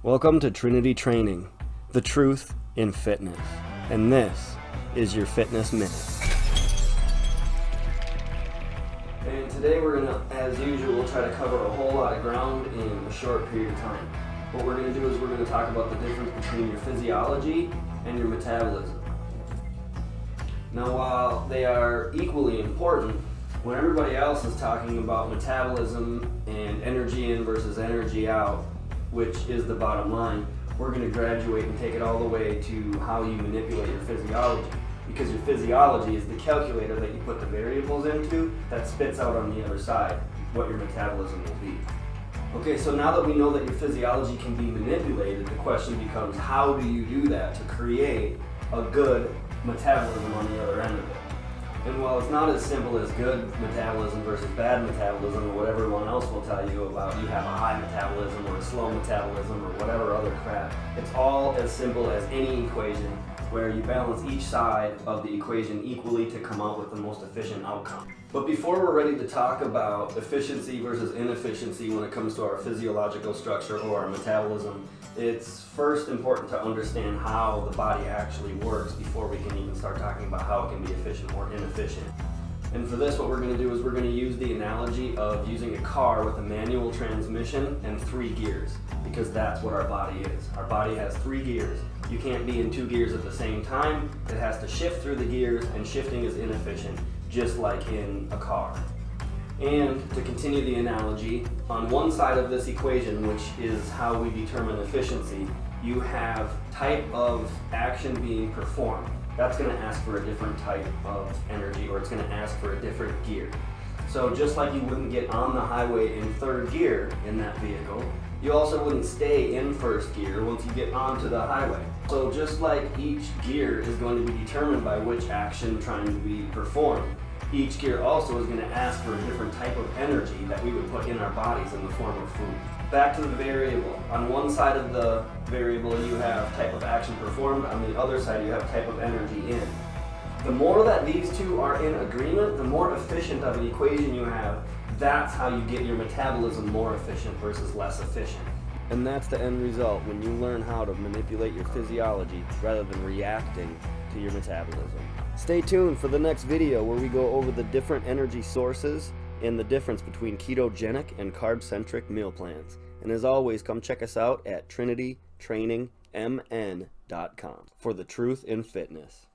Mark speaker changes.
Speaker 1: Welcome to Trinity Training, the truth in fitness. And this is your Fitness Minute. And today we're going to, as usual, try to cover a whole lot of ground in a short period of time. What we're going to do is we're going to talk about the difference between your physiology and your metabolism. Now, while they are equally important, when everybody else is talking about metabolism and energy in versus energy out, which is the bottom line, we're going to graduate and take it all the way to how you manipulate your physiology. Because your physiology is the calculator that you put the variables into that spits out on the other side what your metabolism will be. Okay, so now that we know that your physiology can be manipulated, the question becomes, how do you do that to create a good metabolism on the other end of it? And while it's not as simple as good metabolism versus bad metabolism, or what everyone else will tell you about you have a high metabolism or a slow metabolism or whatever other crap, it's all as simple as any equation where you balance each side of the equation equally to come out with the most efficient outcome. But before we're ready to talk about efficiency versus inefficiency when it comes to our physiological structure or our metabolism, it's first important to understand how the body actually works before we can even start talking about how it can be efficient or inefficient. And for this, what we're going to do is we're going to use the analogy of using a car with a manual transmission and 3 gears, because that's what our body is. Our body has 3 gears. You can't be in 2 gears at the same time. It has to shift through the gears, and shifting is inefficient, just like in a car. And to continue the analogy, on one side of this equation, which is how we determine efficiency, you have type of action being performed. That's going to ask for a different type of energy, or it's going to ask for a different gear. So just like you wouldn't get on the highway in 3rd gear in that vehicle, you also wouldn't stay in 1st gear once you get onto the highway. So just like each gear is going to be determined by which action trying to be performed, each gear also is going to ask for a different type of energy that we would put in our bodies in the form of food. Back to the variable. On one side of the variable you have type of action performed, on the other side you have type of energy in. The more that these two are in agreement, the more efficient of an equation you have. That's how you get your metabolism more efficient versus less efficient. And that's the end result when you learn how to manipulate your physiology rather than reacting to your metabolism. Stay tuned for the next video where we go over the different energy sources and the difference between ketogenic and carb-centric meal plans. And as always, come check us out at trinitytrainingmn.com for the truth in fitness.